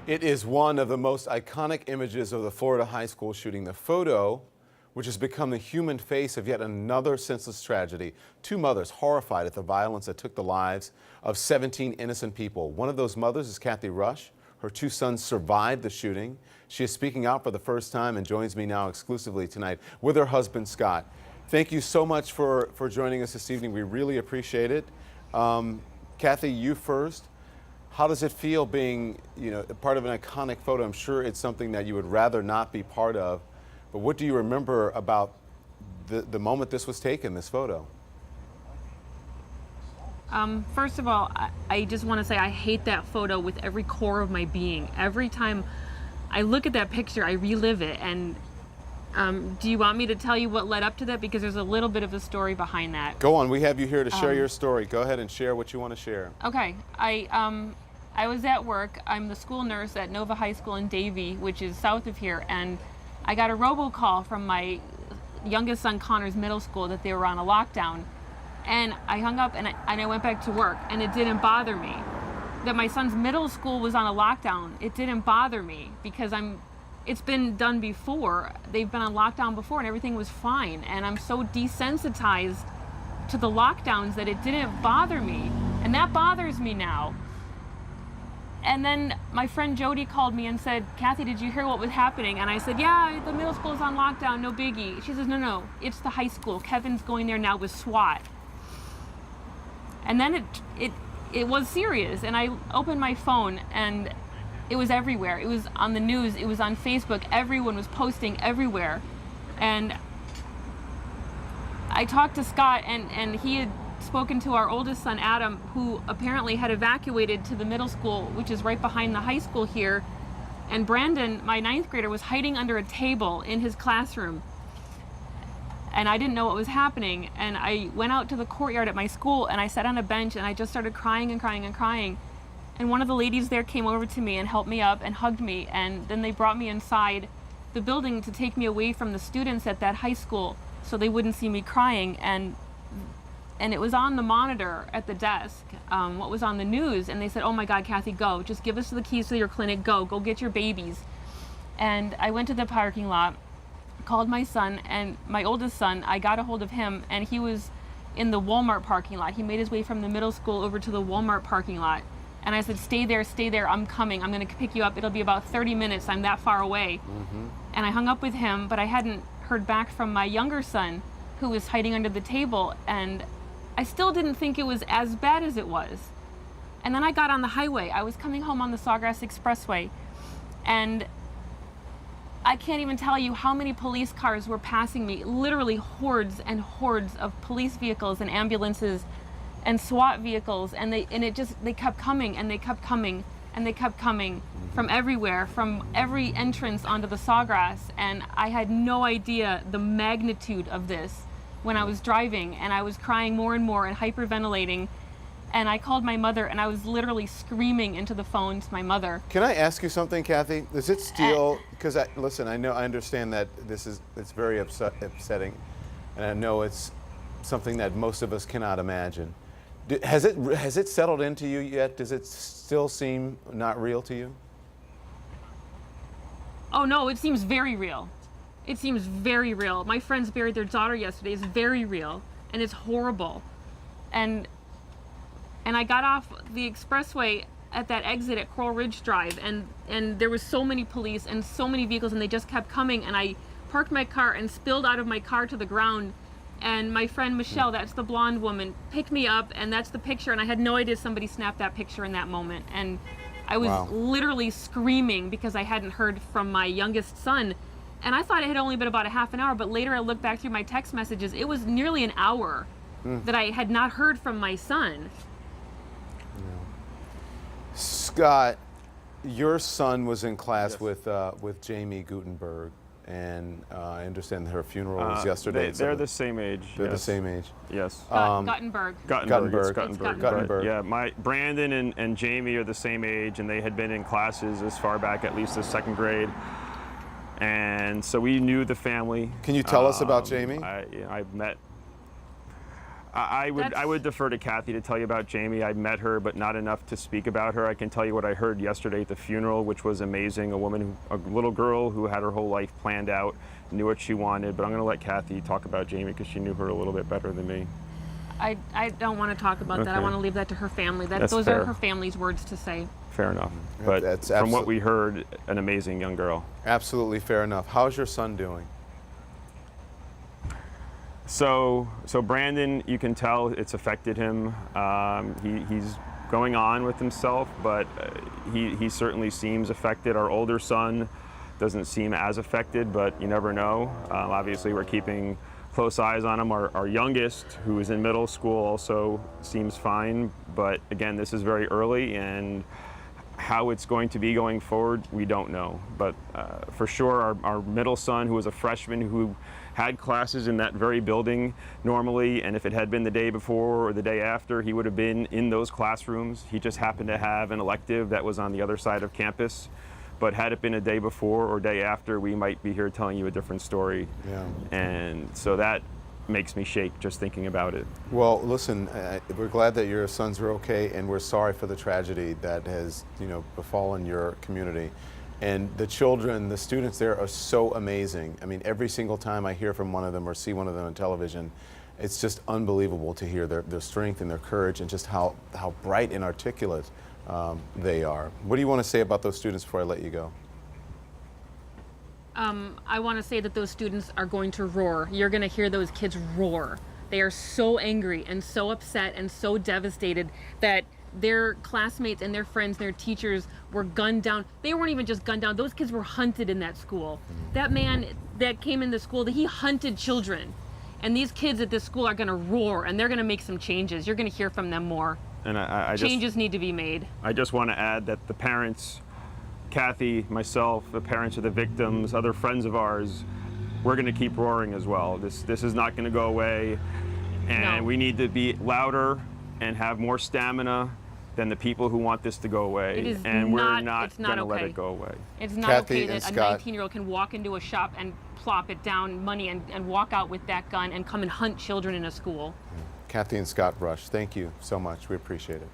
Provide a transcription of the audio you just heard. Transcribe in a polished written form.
It is one of the most iconic images of the Florida high school shooting. The photo, which has become the human face of yet another senseless tragedy. Two mothers horrified at the violence that took the lives of 17 innocent people. One of those mothers is Kathy Rush. Her two sons survived the shooting. She is speaking out for the first time and joins me now exclusively tonight with her husband, Scott. Thank you so much for joining us this evening. We really appreciate it. Kathy, you first. How does it feel being, part of an iconic photo? I'm sure it's something that you would rather not be part of, but what do you remember about the moment this was taken, this photo? First of all, I just want to say I hate that photo with every core of my being. Every time I look at that picture, I relive it. And do you want me to tell you what led up to that? Because there's a little bit of a story behind that. Go on, we have you here to share your story. Go ahead and share what you want to share. Okay, I was at work. I'm the school nurse at Nova High School in Davie, which is south of here, and I got a robocall from my youngest son Connor's middle school that they were on a lockdown. And I hung up and I went back to work, and it didn't bother me that my son's middle school was on a lockdown. It didn't bother me because it's been done before. They've been on lockdown before and everything was fine. And I'm so desensitized to the lockdowns that it didn't bother me. And that bothers me now. And then my friend Jody called me and said, "Kathy, did you hear what was happening?" And I said, "Yeah, the middle school is on lockdown, no biggie." She says, "No, it's the high school. Kevin's going there now with SWAT." And then it was serious. And I opened my phone and it was everywhere. It was on the news. It was on Facebook. Everyone was posting everywhere. And I talked to Scott, and he had spoken to our oldest son, Adam, who apparently had evacuated to the middle school, which is right behind the high school here. And Brandon, my 9th grader, was hiding under a table in his classroom. And I didn't know what was happening. And I went out to the courtyard at my school and I sat on a bench and I just started crying and crying and crying. And one of the ladies there came over to me and helped me up and hugged me. And then they brought me inside the building to take me away from the students at that high school so they wouldn't see me crying. And it was on the monitor at the desk, what was on the news. And they said, "Oh my God, Kathy, go. Just give us the keys to your clinic. Go get your babies." And I went to the parking lot, called my son, and my oldest son. I got a hold of him, and he was in the Walmart parking lot. He made his way from the middle school over to the Walmart parking lot. And I said, stay there, I'm coming. I'm gonna pick you up. It'll be about 30 minutes. I'm that far away. And I hung up with him, but I hadn't heard back from my younger son, who was hiding under the table, and I still didn't think it was as bad as it was. And then I got on the highway. I was coming home on the Sawgrass Expressway, and I can't even tell you how many police cars were passing me, literally hordes and hordes of police vehicles and ambulances and SWAT vehicles, and they kept coming and they kept coming and they kept coming from everywhere, from every entrance onto the Sawgrass. And I had no idea the magnitude of this when I was driving, and I was crying more and more and hyperventilating. And I called my mother, and I was literally screaming into the phone to my mother. Can I ask you something, Kathy? Does it still, because listen, I understand that it's very upsetting, and I know it's something that most of us cannot imagine. Has it settled into you yet? Does it still seem not real to you? Oh no, it seems very real. It seems very real. My friends buried their daughter yesterday. It's very real, and it's horrible. And I got off the expressway at that exit at Coral Ridge Drive, and there was so many police and so many vehicles, and they just kept coming. And I parked my car and spilled out of my car to the ground. And my friend Michelle, that's the blonde woman, picked me up, and that's the picture. And I had no idea somebody snapped that picture in that moment. And I was literally screaming because I hadn't heard from my youngest son. And I thought it had only been about a half an hour, but later I looked back through my text messages. It was nearly an hour that I had not heard from my son. Scott, your son was in class with Jamie Gutenberg, and I understand her funeral was yesterday. They're the same age. They're the same age. Yes. Guttenberg. Guttenberg. Yeah, my Brandon and Jamie are the same age, and they had been in classes as far back at least as 2nd grade. And so we knew the family. Can you tell us about Jamie? I met I would defer to Kathy to tell you about Jamie. I met her, but not enough to speak about her. I can tell you what I heard yesterday at the funeral, which was amazing. A little girl who had her whole life planned out, knew what she wanted. But I'm going to let Kathy talk about Jamie because she knew her a little bit better than me. I don't want to talk about that. I want to leave that to her family. Those fair. are her family's words to say. Fair enough. But That's from what we heard, an amazing young girl. Absolutely fair enough. How's your son doing? So Brandon, you can tell it's affected him. He's going on with himself, but he certainly seems affected. Our older son doesn't seem as affected, but you never know. Obviously, we're keeping close eyes on him. Our youngest, who is in middle school, also seems fine. But again, this is very early, and how it's going to be going forward, we don't know. But for sure, our middle son, who was a freshman, who had classes in that very building normally, and if it had been the day before or the day after, he would have been in those classrooms. He just happened to have an elective that was on the other side of campus. But had it been a day before or day after, we might be here telling you a different story. Yeah. And so that makes me shake just thinking about it. Well, listen, we're glad that your sons are okay, and we're sorry for the tragedy that has, befallen your community. And the children, the students there are so amazing. I mean, every single time I hear from one of them or see one of them on television, it's just unbelievable to hear their strength and their courage and just how bright and articulate they are. What do you want to say about those students before I let you go? I want to say that those students are going to roar. You're going to hear those kids roar. They are so angry and so upset and so devastated that their classmates and their friends, their teachers were gunned down. They weren't even just gunned down. Those kids were hunted in that school. That man that came in the school, he hunted children. And these kids at this school are going to roar, and they're going to make some changes. You're going to hear from them more. And changes need to be made. I just want to add that the parents, Kathy, myself, the parents of the victims, other friends of ours, we're going to keep roaring as well. This is not going to go away, and we need to be louder and have more stamina than the people who want this to go away. We're not going to let it go away. It's not Kathy okay that a 19-year-old can walk into a shop and plop it down money and walk out with that gun and come and hunt children in a school. Kathy and Scott Brush, thank you so much. We appreciate it.